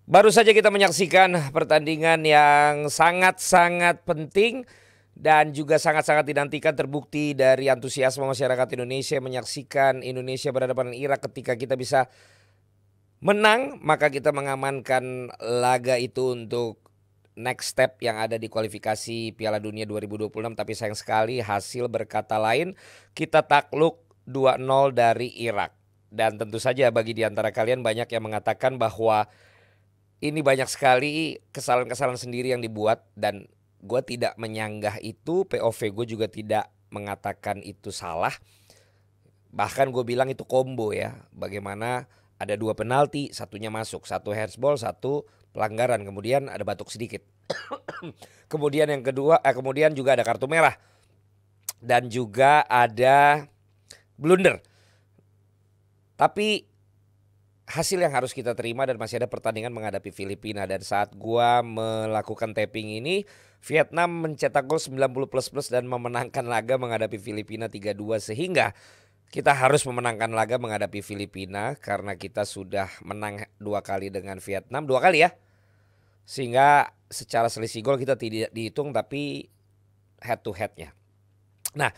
Baru saja kita menyaksikan pertandingan yang sangat-sangat penting dan juga sangat-sangat dinantikan, terbukti dari antusiasme masyarakat Indonesia menyaksikan Indonesia berhadapan dengan Irak. Ketika kita bisa menang, maka kita mengamankan laga itu untuk next step yang ada di kualifikasi Piala Dunia 2026. Tapi sayang sekali hasil berkata lain, kita takluk 2-0 dari Irak. Dan tentu saja bagi di antara kalian banyak yang mengatakan bahwa ini banyak sekali kesalahan-kesalahan sendiri yang dibuat, dan gue tidak menyanggah itu. POV gue juga tidak mengatakan itu salah. Bahkan gue bilang itu combo ya. Bagaimana ada dua penalti, satunya masuk, satu handsball, satu pelanggaran, kemudian ada batuk sedikit. Kemudian yang kedua, kemudian juga ada kartu merah dan juga ada blunder. Tapi hasil yang harus kita terima, dan masih ada pertandingan menghadapi Filipina. Dan saat gua melakukan tapping ini, Vietnam mencetak gol 90 plus dan memenangkan laga menghadapi Filipina 3-2, sehingga kita harus memenangkan laga menghadapi Filipina karena kita sudah menang dua kali dengan Vietnam, dua kali ya. Sehingga secara selisih gol kita tidak dihitung, tapi head to headnya. Nah,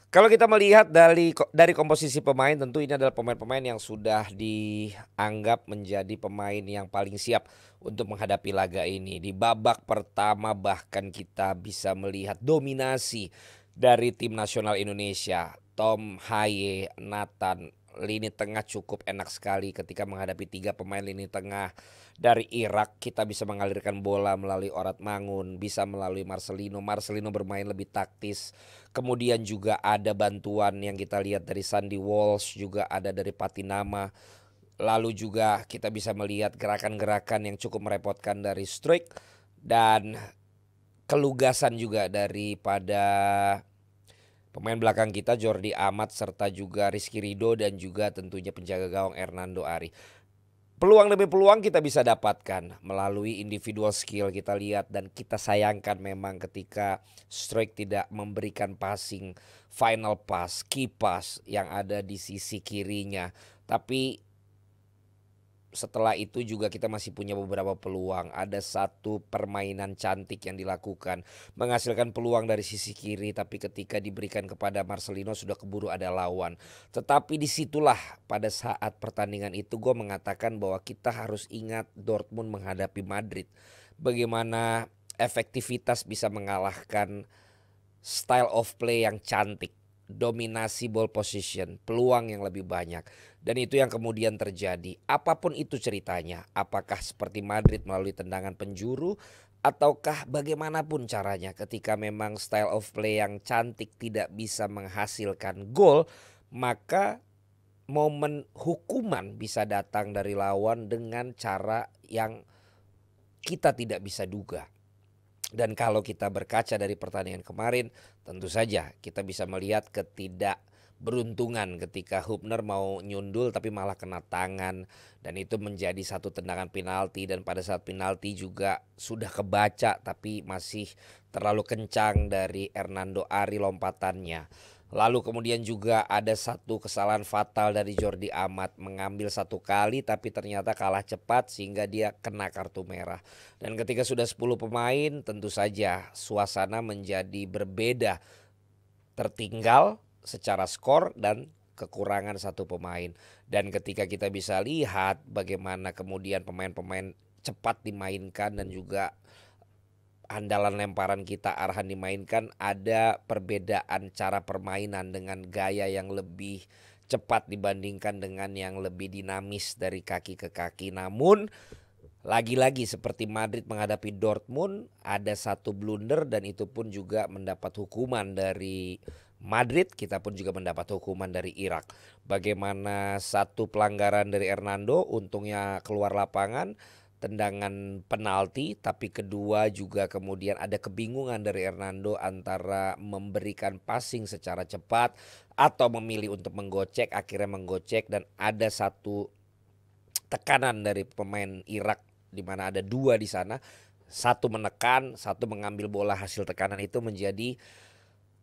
kalau kita melihat dari komposisi pemain, tentu ini adalah pemain-pemain yang sudah dianggap menjadi pemain yang paling siap untuk menghadapi laga ini. Di babak pertama bahkan kita bisa melihat dominasi dari tim nasional Indonesia. Tom, Haye, Nathan, lini tengah cukup enak sekali ketika menghadapi tiga pemain lini tengah dari Irak. Kita bisa mengalirkan bola melalui Orat Mangun, bisa melalui Marcelino. Marcelino bermain lebih taktis. Kemudian juga ada bantuan yang kita lihat dari Sandy Walsh, juga ada dari Patinama. Lalu juga kita bisa melihat gerakan-gerakan yang cukup merepotkan dari Struijk, dan kelugasan juga daripada pemain belakang kita Jordi Amat, serta juga Rizky Ridho, dan juga tentunya penjaga gawang Hernando Ari. Peluang demi peluang kita bisa dapatkan melalui individual skill kita lihat, dan kita sayangkan memang ketika Struijk tidak memberikan passing, final pass, key pass yang ada di sisi kirinya. Tapi setelah itu juga kita masih punya beberapa peluang. Ada satu permainan cantik yang dilakukan, menghasilkan peluang dari sisi kiri, tapi ketika diberikan kepada Marcelino sudah keburu ada lawan. Tetapi disitulah pada saat pertandingan itu gue mengatakan bahwa kita harus ingat Dortmund menghadapi Madrid. Bagaimana efektivitas bisa mengalahkan style of play yang cantik, dominasi ball position, peluang yang lebih banyak. Dan itu yang kemudian terjadi. Apapun itu ceritanya, apakah seperti Madrid melalui tendangan penjuru, ataukah bagaimanapun caranya, ketika memang style of play yang cantik tidak bisa menghasilkan gol, maka momen hukuman bisa datang dari lawan dengan cara yang kita tidak bisa duga. Dan kalau kita berkaca dari pertandingan kemarin, tentu saja kita bisa melihat ketidakberuntungan ketika Hubner mau nyundul tapi malah kena tangan, dan itu menjadi satu tendangan penalti. Dan pada saat penalti juga sudah kebaca tapi masih terlalu kencang dari Hernando Ari lompatannya. Lalu kemudian juga ada satu kesalahan fatal dari Jordi Amat, mengambil satu kali tapi ternyata kalah cepat sehingga dia kena kartu merah. Dan ketika sudah 10 pemain, tentu saja suasana menjadi berbeda. Tertinggal secara skor dan kekurangan satu pemain. Dan ketika kita bisa lihat bagaimana kemudian pemain-pemain cepat dimainkan dan juga andalan lemparan kita Arhan dimainkan, ada perbedaan cara permainan dengan gaya yang lebih cepat dibandingkan dengan yang lebih dinamis dari kaki ke kaki. Namun lagi-lagi seperti Madrid menghadapi Dortmund, ada satu blunder dan itu pun juga mendapat hukuman dari Madrid. Kita pun juga mendapat hukuman dari Irak. Bagaimana satu pelanggaran dari Hernando, untungnya keluar lapangan, tendangan penalti, tapi kedua juga kemudian ada kebingungan dari Hernando antara memberikan passing secara cepat atau memilih untuk menggocek, akhirnya menggocek. Dan ada satu tekanan dari pemain Irak di mana ada dua di sana, satu menekan, satu mengambil bola. Hasil tekanan itu menjadi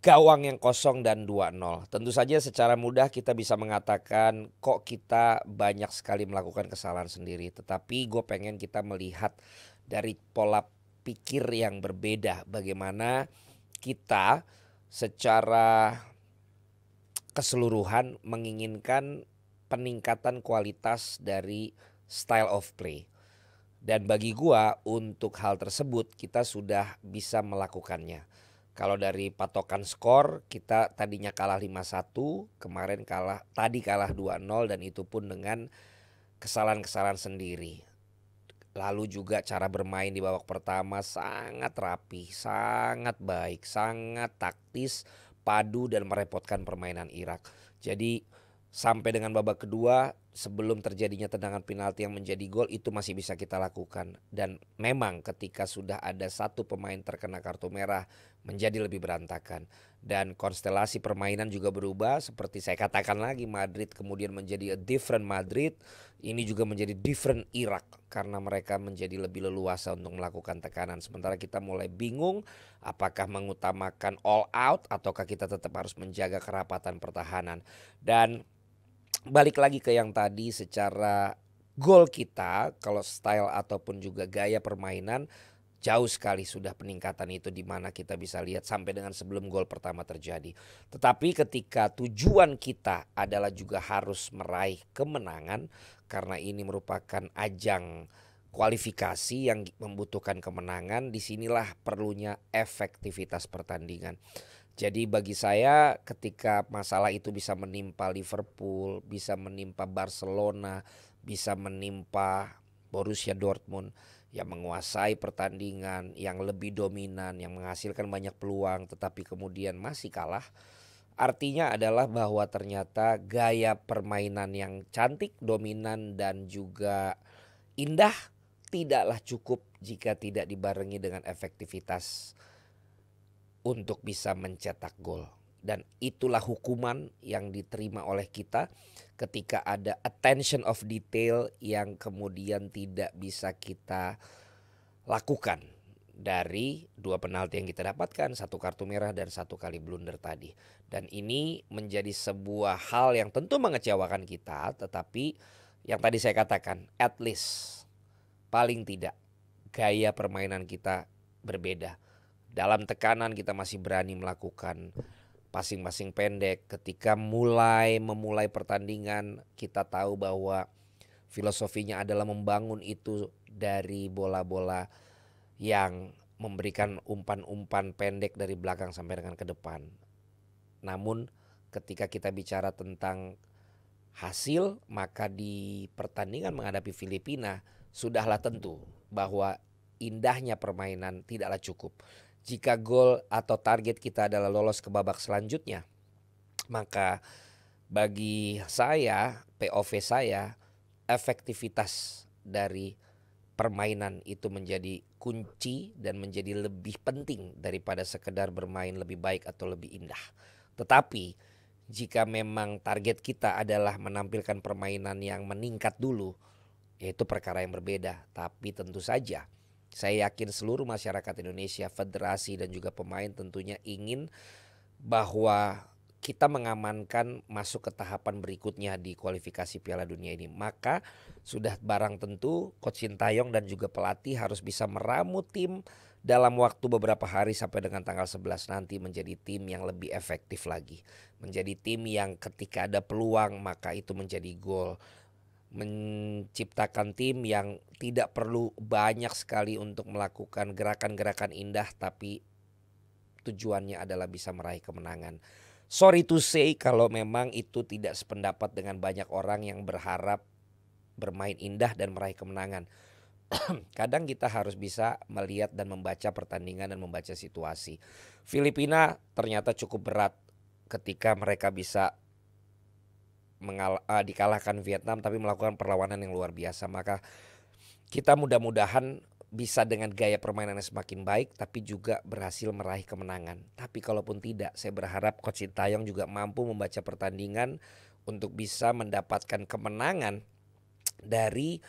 gawang yang kosong dan 2-0. Tentu saja secara mudah kita bisa mengatakan kok kita banyak sekali melakukan kesalahan sendiri. Tetapi gue pengen kita melihat dari pola pikir yang berbeda. Bagaimana kita secara keseluruhan menginginkan peningkatan kualitas dari style of play. Dan bagi gua untuk hal tersebut kita sudah bisa melakukannya. Kalau dari patokan skor kita tadinya kalah 5-1, kemarin tadi kalah 2-0 dan itu pun dengan kesalahan-kesalahan sendiri. Lalu juga cara bermain di babak pertama sangat rapi, sangat baik, sangat taktis, padu dan merepotkan permainan Irak. Jadi sampai dengan babak kedua sebelum terjadinya tendangan penalti yang menjadi gol itu masih bisa kita lakukan. Dan memang ketika sudah ada satu pemain terkena kartu merah menjadi lebih berantakan. Dan konstelasi permainan juga berubah, seperti saya katakan lagi, Madrid kemudian menjadi a different Madrid. Ini juga menjadi different Irak karena mereka menjadi lebih leluasa untuk melakukan tekanan. Sementara kita mulai bingung apakah mengutamakan all out ataukah kita tetap harus menjaga kerapatan pertahanan. Dan balik lagi ke yang tadi, secara gol kita kalau style ataupun juga gaya permainan jauh sekali sudah peningkatan itu, di mana kita bisa lihat sampai dengan sebelum gol pertama terjadi. Tetapi ketika tujuan kita adalah juga harus meraih kemenangan karena ini merupakan ajang kualifikasi yang membutuhkan kemenangan, disinilah perlunya efektivitas pertandingan. Jadi bagi saya ketika masalah itu bisa menimpa Liverpool, bisa menimpa Barcelona, bisa menimpa Borussia Dortmund yang menguasai pertandingan, yang lebih dominan, yang menghasilkan banyak peluang tetapi kemudian masih kalah. Artinya adalah bahwa ternyata gaya permainan yang cantik, dominan dan juga indah tidaklah cukup jika tidak dibarengi dengan efektivitas untuk bisa mencetak gol. Dan itulah hukuman yang diterima oleh kita ketika ada attention of detail yang kemudian tidak bisa kita lakukan dari 2 penalti yang kita dapatkan, 1 kartu merah dan 1 kali blunder tadi. Dan ini menjadi sebuah hal yang tentu mengecewakan kita, tetapi yang tadi saya katakan, at least paling tidak gaya permainan kita berbeda. Dalam tekanan kita masih berani melakukan passing-passing pendek. Ketika memulai pertandingan kita tahu bahwa filosofinya adalah membangun itu dari bola-bola yang memberikan umpan-umpan pendek dari belakang sampai dengan ke depan. Namun ketika kita bicara tentang hasil, maka di pertandingan menghadapi Filipina sudahlah tentu bahwa indahnya permainan tidaklah cukup. Jika gol atau target kita adalah lolos ke babak selanjutnya, maka bagi saya, POV saya, efektivitas dari permainan itu menjadi kunci dan menjadi lebih penting daripada sekedar bermain lebih baik atau lebih indah. Tetapi jika memang target kita adalah menampilkan permainan yang meningkat dulu, yaitu perkara yang berbeda. Tapi tentu saja saya yakin seluruh masyarakat Indonesia, federasi dan juga pemain tentunya ingin bahwa kita mengamankan masuk ke tahapan berikutnya di kualifikasi Piala Dunia ini. Maka sudah barang tentu Coach Sintayong dan juga pelatih harus bisa meramu tim dalam waktu beberapa hari sampai dengan tanggal 11 nanti menjadi tim yang lebih efektif lagi. Menjadi tim yang ketika ada peluang maka itu menjadi gol. Menciptakan tim yang tidak perlu banyak sekali untuk melakukan gerakan-gerakan indah, tapi tujuannya adalah bisa meraih kemenangan. Sorry to say kalau memang itu tidak sependapat dengan banyak orang yang berharap bermain indah dan meraih kemenangan. Kadang kita harus bisa melihat dan membaca pertandingan dan membaca situasi. Filipina ternyata cukup berat ketika mereka bisa dikalahkan Vietnam tapi melakukan perlawanan yang luar biasa. Maka kita mudah-mudahan bisa dengan gaya permainan yang semakin baik tapi juga berhasil meraih kemenangan. Tapi kalaupun tidak, saya berharap Coach Sintayong juga mampu membaca pertandingan untuk bisa mendapatkan kemenangan dari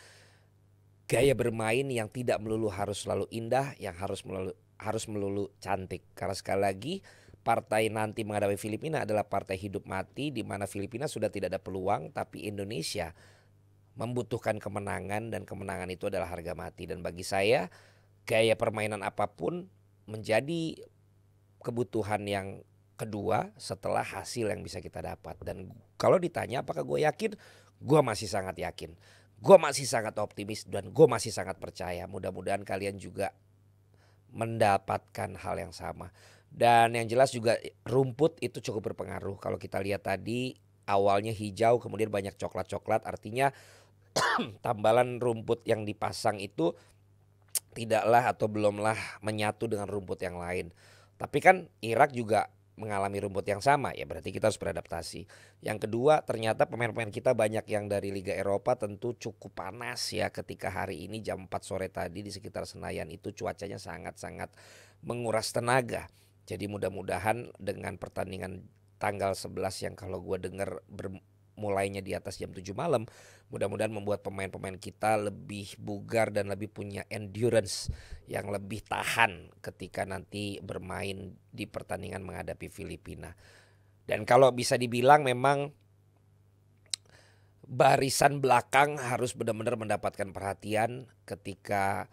gaya bermain yang tidak melulu harus selalu indah, yang harus melulu cantik. Karena sekali lagi partai nanti menghadapi Filipina adalah partai hidup mati, di mana Filipina sudah tidak ada peluang, tapi Indonesia membutuhkan kemenangan dan kemenangan itu adalah harga mati. Dan bagi saya gaya permainan apapun menjadi kebutuhan yang kedua setelah hasil yang bisa kita dapat. Dan kalau ditanya apakah gue yakin, gue masih sangat yakin. Gue masih sangat optimis dan gue masih sangat percaya. Mudah-mudahan kalian juga mendapatkan hal yang sama. Dan yang jelas juga rumput itu cukup berpengaruh. Kalau kita lihat tadi awalnya hijau kemudian banyak coklat-coklat, artinya tambalan rumput yang dipasang itu tidaklah atau belumlah menyatu dengan rumput yang lain. Tapi kan Irak juga mengalami rumput yang sama, ya berarti kita harus beradaptasi. Yang kedua, ternyata pemain-pemain kita banyak yang dari Liga Eropa, tentu cukup panas ya ketika hari ini jam 4 sore tadi di sekitar Senayan itu cuacanya sangat-sangat menguras tenaga. Jadi mudah-mudahan dengan pertandingan tanggal 11 yang kalau gue dengar mulainya di atas jam 7 malam, mudah-mudahan membuat pemain-pemain kita lebih bugar dan lebih punya endurance yang lebih tahan ketika nanti bermain di pertandingan menghadapi Filipina. Dan kalau bisa dibilang memang barisan belakang harus benar-benar mendapatkan perhatian ketika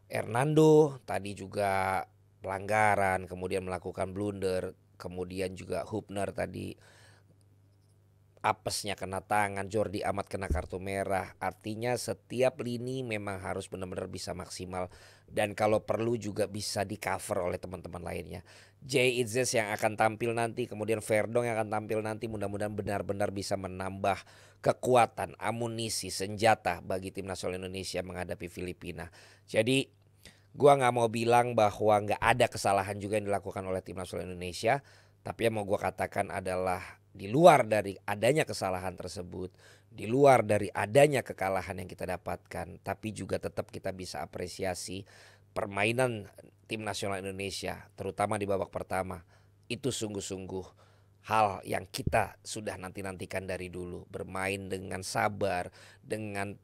Hernando tadi juga pelanggaran, kemudian melakukan blunder, kemudian juga Hubner tadi apesnya kena tangan, Jordi Amat kena kartu merah. Artinya setiap lini memang harus benar-benar bisa maksimal. Dan kalau perlu juga bisa di cover oleh teman-teman lainnya. Jay Itzes yang akan tampil nanti, kemudian Verdong yang akan tampil nanti, mudah-mudahan benar-benar bisa menambah kekuatan, amunisi, senjata bagi tim nasional Indonesia menghadapi Filipina. Jadi gua nggak mau bilang bahwa nggak ada kesalahan juga yang dilakukan oleh tim nasional Indonesia. Tapi yang mau gua katakan adalah di luar dari adanya kesalahan tersebut, di luar dari adanya kekalahan yang kita dapatkan, tapi juga tetap kita bisa apresiasi permainan tim nasional Indonesia, terutama di babak pertama. Itu sungguh-sungguh hal yang kita sudah nanti-nantikan dari dulu. Bermain dengan sabar, dengan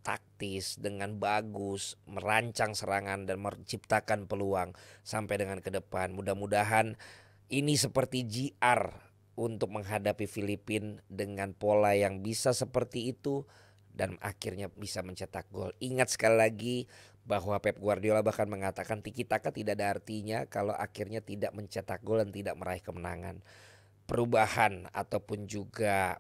taktis, dengan bagus, merancang serangan dan menciptakan peluang sampai dengan ke depan. Mudah-mudahan ini seperti GR untuk menghadapi Filipina dengan pola yang bisa seperti itu dan akhirnya bisa mencetak gol. Ingat sekali lagi bahwa Pep Guardiola bahkan mengatakan tiki taka tidak ada artinya kalau akhirnya tidak mencetak gol dan tidak meraih kemenangan. Perubahan ataupun juga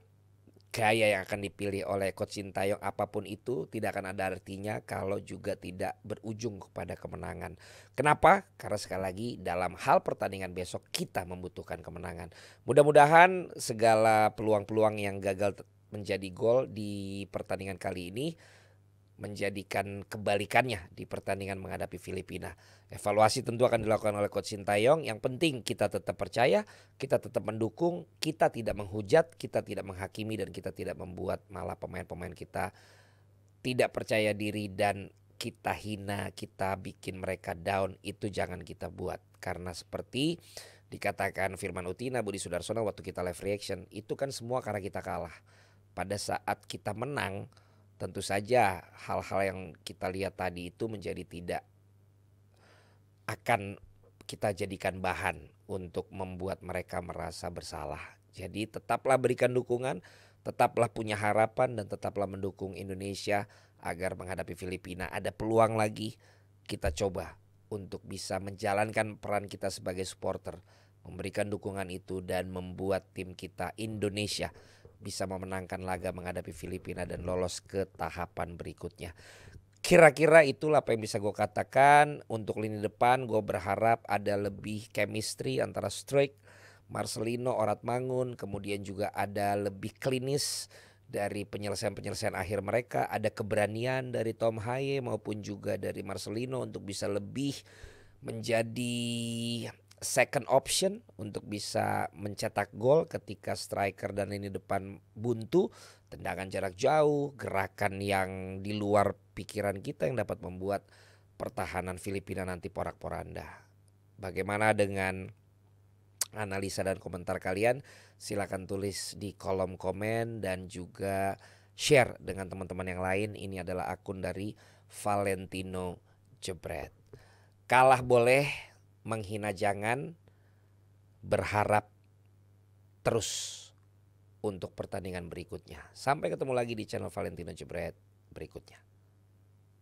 gaya yang akan dipilih oleh Coach Sintayong apapun itu tidak akan ada artinya kalau juga tidak berujung kepada kemenangan. Kenapa? Karena sekali lagi dalam hal pertandingan besok kita membutuhkan kemenangan. Mudah-mudahan segala peluang-peluang yang gagal menjadi gol di pertandingan kali ini menjadikan kebalikannya di pertandingan menghadapi Filipina. Evaluasi tentu akan dilakukan oleh Coach Sintayong. Yang penting kita tetap percaya, kita tetap mendukung, kita tidak menghujat, kita tidak menghakimi, dan kita tidak membuat malah pemain-pemain kita tidak percaya diri dan kita hina, kita bikin mereka down. Itu jangan kita buat. Karena seperti dikatakan Firman Utina, Budi Sudarsono waktu kita live reaction, itu kan semua karena kita kalah. Pada saat kita menang, tentu saja hal-hal yang kita lihat tadi itu menjadi tidak akan kita jadikan bahan untuk membuat mereka merasa bersalah. Jadi tetaplah berikan dukungan, tetaplah punya harapan dan tetaplah mendukung Indonesia agar menghadapi Filipina. Ada peluang lagi, kita coba untuk bisa menjalankan peran kita sebagai supporter, memberikan dukungan itu dan membuat tim kita Indonesia bisa memenangkan laga menghadapi Filipina dan lolos ke tahapan berikutnya. Kira-kira itulah apa yang bisa gue katakan. Untuk lini depan gue berharap ada lebih chemistry antara Struijk, Marcelino, Oratmangun. Kemudian juga ada lebih klinis dari penyelesaian-penyelesaian akhir mereka. Ada keberanian dari Tom Haye maupun juga dari Marcelino untuk bisa lebih menjadi second option untuk bisa mencetak gol ketika striker dan lini depan buntu. Tendangan jarak jauh, gerakan yang di luar pikiran kita yang dapat membuat pertahanan Filipina nanti porak-poranda. Bagaimana dengan analisa dan komentar kalian? Silakan tulis di kolom komen dan juga share dengan teman-teman yang lain. Ini adalah akun dari Valentino Jebret. Kalah boleh, menghina jangan, berharap terus untuk pertandingan berikutnya. Sampai ketemu lagi di channel Valentino Jebret berikutnya.